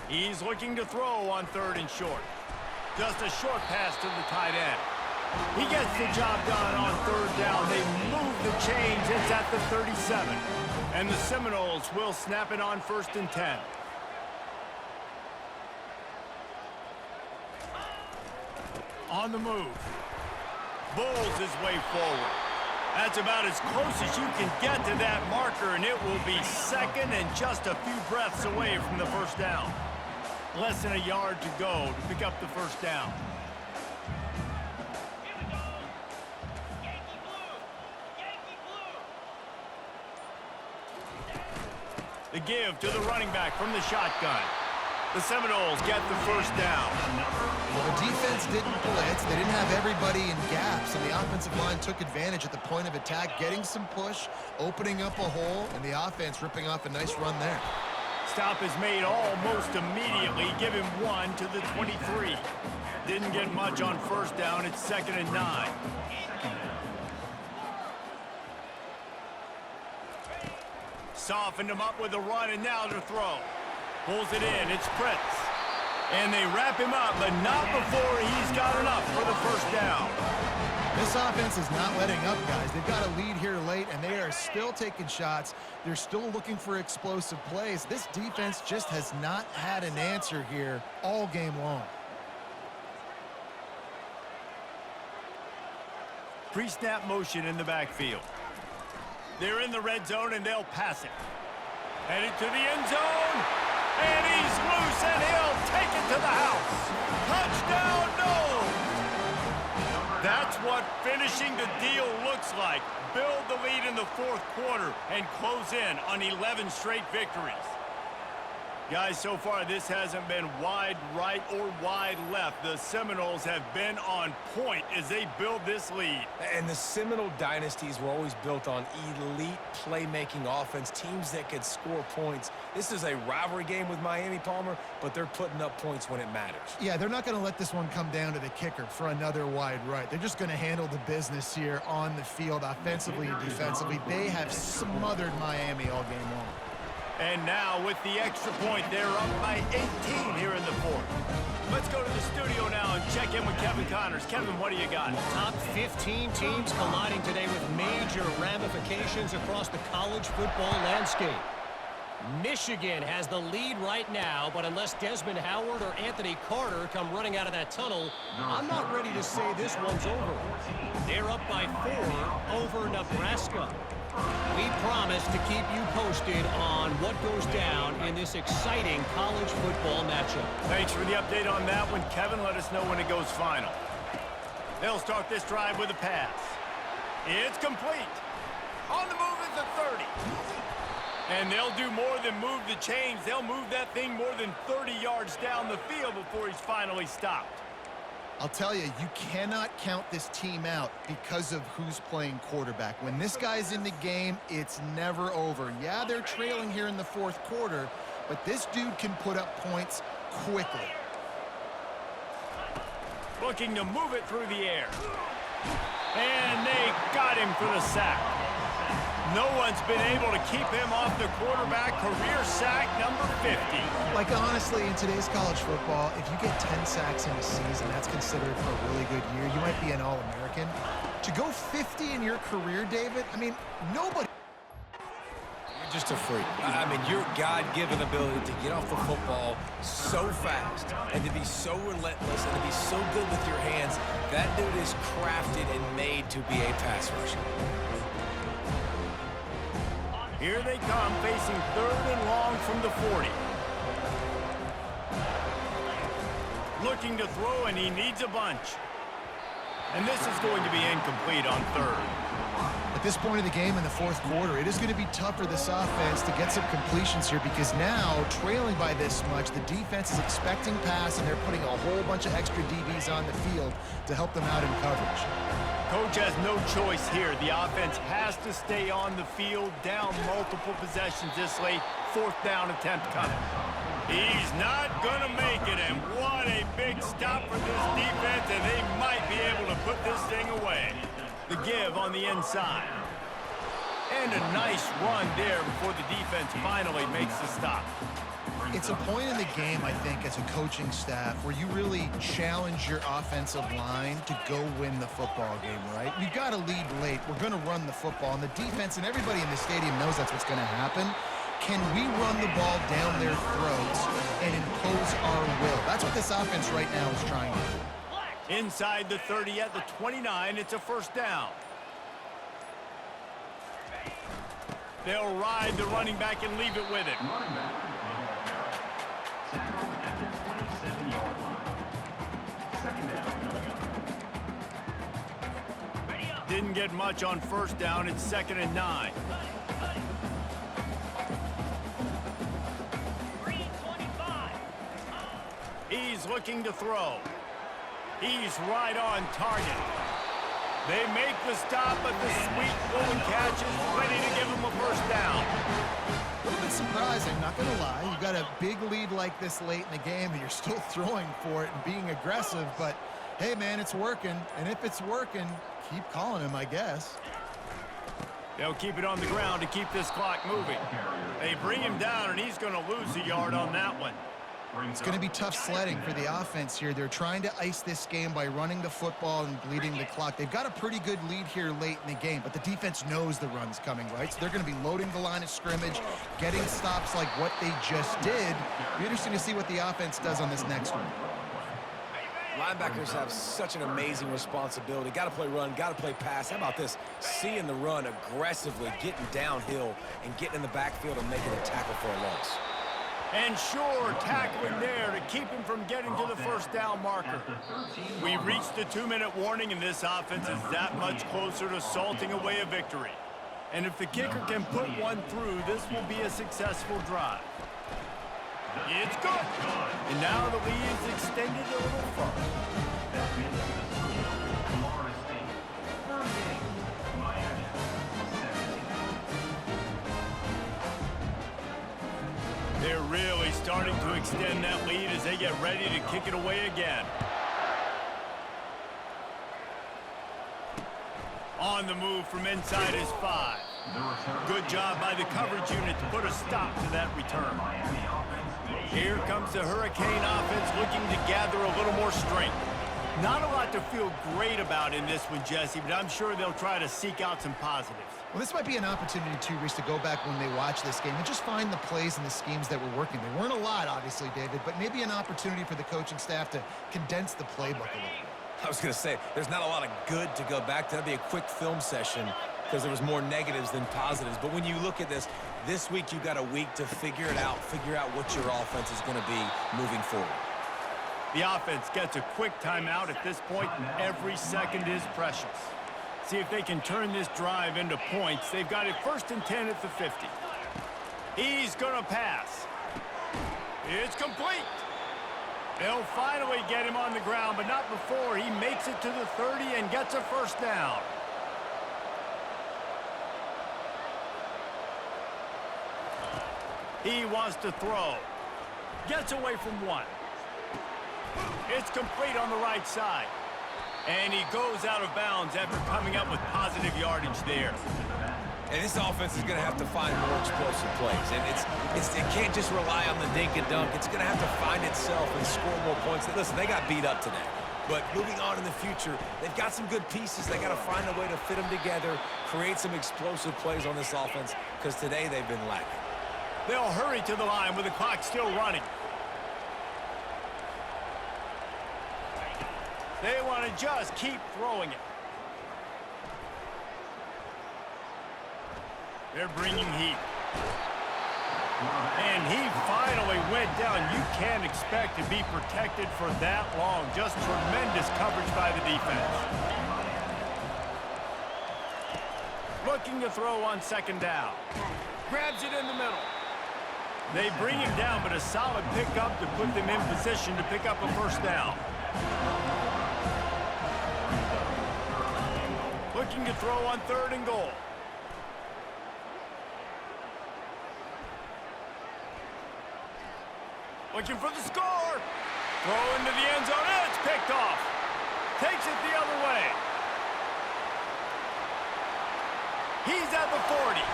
He's looking to throw on 3rd and short. Just a short pass to the tight end. He gets the job done on 3rd down. They move the chains. It's at the 37. And the Seminoles will snap it on 1st and 10. On the move. Bowls his way forward. That's about as close as you can get to that marker, and it will be 2nd and just a few breaths away from the 1st down. Less than a yard to go to pick up the first down. The give to the running back from the shotgun. The Seminoles get the first down. Well, the defense didn't blitz. They didn't have everybody in gaps, and the offensive line took advantage at the point of attack, getting some push, opening up a hole, and the offense ripping off a nice run there. Stop is made almost immediately. Give him 1 to the 23. Didn't get much on first down. It's 2nd and 9. Softened him up with a run, and now to throw. Pulls it in. It's Prince. And they wrap him up, but not before he's got enough for the first down. This offense is not letting up, guys. They've got a lead here late, and they are still taking shots. They're still looking for explosive plays. This defense just has not had an answer here all game long. Pre-snap motion in the backfield. They're in the red zone, and they'll pass it. Headed to the end zone, and he's loose, and he'll take it to the house. Touchdown, Noles! That's what finishing the deal looks like. Build the lead in the fourth quarter and close in on 11 straight victories. Guys, so far this hasn't been wide right or wide left. The Seminoles have been on point as they build this lead. And the Seminole dynasties were always built on elite playmaking offense, teams that could score points. This is a rivalry game with Miami, Palmer, but they're putting up points when it matters. Yeah, they're not going to let this one come down to the kicker for another wide right. They're just going to handle the business here on the field, offensively and defensively. They have smothered Miami all game long. And now with the extra point, they're up by 18 here in the fourth. Let's go to the studio now and check in with Kevin Connors. Kevin, what do you got? Top 15 teams colliding today with major ramifications across the college football landscape. Michigan has the lead right now, but unless Desmond Howard or Anthony Carter come running out of that tunnel, I'm not ready to say this one's over. They're up by 4 over Nebraska. We promise to keep you posted on what goes down in this exciting college football matchup. Thanks for the update on that one, Kevin. Let us know when it goes final. They'll start this drive with a pass. It's complete. On the move is the 30. And they'll do more than move the chains. They'll move that thing more than 30 yards down the field before he's finally stopped. I'll tell you, you cannot count this team out because of who's playing quarterback. When this guy's in the game, it's never over. Yeah, they're trailing here in the fourth quarter, but this dude can put up points quickly. Looking to move it through the air. And they got him for the sack. No one's been able to keep him off the quarterback. Career sack number 50. Like, honestly, in today's college football, if you get 10 sacks in a season, that's considered a really good year. You might be an All-American. To go 50 in your career, David, I mean, nobody... You're just a freak. I mean, your God-given ability to get off the football so fast and to be so relentless and to be so good with your hands, that dude is crafted and made to be a pass rusher. Here they come, facing 3rd and long from the 40. Looking to throw, and he needs a bunch. And this is going to be incomplete on 3rd. At this point of the game in the fourth quarter, it is going to be tough for this offense to get some completions here because now, trailing by this much, the defense is expecting pass, and they're putting a whole bunch of extra DBs on the field to help them out in coverage. Coach has no choice here. The offense has to stay on the field, down multiple possessions this late. 4th down attempt coming. He's not going to make it, and what a big stop for this defense, and they might be able to put this thing away. The give on the inside. And a nice run there before the defense finally makes the stop. It's a point in the game, I think, as a coaching staff where you really challenge your offensive line to go win the football game, right? We've got to lead late. We're going to run the football, and the defense and everybody in the stadium knows that's what's going to happen. Can we run the ball down their throats and impose our will? That's what this offense right now is trying to do. Inside the 30 at the 29, it's a 1st down. They'll ride the running back and leave it with it. Second down coming up. Didn't get much on first down. It's 2nd and 9. He's looking to throw. He's right on target. They make the stop, but the sweet golden catch is ready to give him a first down. A little bit surprising, not going to lie. You got a big lead like this late in the game, and you're still throwing for it and being aggressive. But, hey, man, it's working. And if it's working, keep calling him, I guess. They'll keep it on the ground to keep this clock moving. They bring him down, and he's going to lose a yard on that one. It's going to be tough sledding for the offense here. They're trying to ice this game by running the football and bleeding the clock. They've got a pretty good lead here late in the game, but the defense knows the run's coming, right? So they're going to be loading the line of scrimmage, getting stops like what they just did. Be interesting to see what the offense does on this next one. Linebackers have such an amazing responsibility. Got to play run, got to play pass. How about this? Seeing the run aggressively, getting downhill, and getting in the backfield and making a tackle for a loss. And sure, tackling there to keep him from getting to the first down marker. We reached the 2-minute warning, and this offense is that much closer to salting away a victory. And if the kicker can put one through, this will be a successful drive. It's good. And now the lead is extended a little further. Florida State. Third game. Miami. 17. They're really starting to extend that lead as they get ready to kick it away again. On the move from inside his 5. Good job by the coverage unit to put a stop to that return. Here comes the Hurricane offense looking to gather a little more strength. Not a lot to feel great about in this one, Jesse, but I'm sure they'll try to seek out some positives. Well, this might be an opportunity, too, Reese, to go back when they watch this game and just find the plays and the schemes that were working. There weren't a lot, obviously, David, but maybe an opportunity for the coaching staff to condense the playbook a little bit. I was going to say, there's not a lot of good to go back to. That'd be a quick film session because there was more negatives than positives. But when you look at this week you got a week to figure it out, figure out what your offense is going to be moving forward. The offense gets a quick timeout at this point. Every second is precious. See if they can turn this drive into points. They've got it 1st and 10 at the 50. He's going to pass. It's complete. They'll finally get him on the ground, but not before he makes it to the 30 and gets a first down. He wants to throw. Gets away from 1. It's complete on the right side. And he goes out of bounds after coming up with positive yardage there. And this offense is going to have to find more explosive plays. And it can't just rely on the dink and dunk. It's going to have to find itself and score more points. Listen, they got beat up today. But moving on in the future, they've got some good pieces. They got to find a way to fit them together, create some explosive plays on this offense, because today they've been lacking. They'll hurry to the line with the clock still running. They want to just keep throwing it. They're bringing heat. And he finally went down. You can't expect to be protected for that long. Just tremendous coverage by the defense. Looking to throw on 2nd down. Grabs it in the middle. They bring him down, but a solid pickup to put them in position to pick up a first down. Looking to throw on 3rd and goal. Looking for the score. Throw into the end zone. And it's picked off. Takes it the other way. He's at the 40.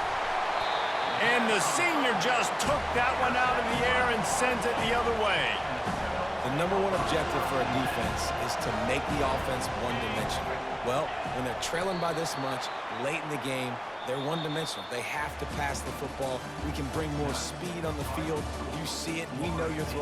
And the senior just took that one out of the air and sends it the other way. The number one objective for a defense is to make the offense one-dimensional. Well, when they're trailing by this much late in the game, they're one-dimensional. They have to pass the football. We can bring more speed on the field. You see it. We know you're throwing.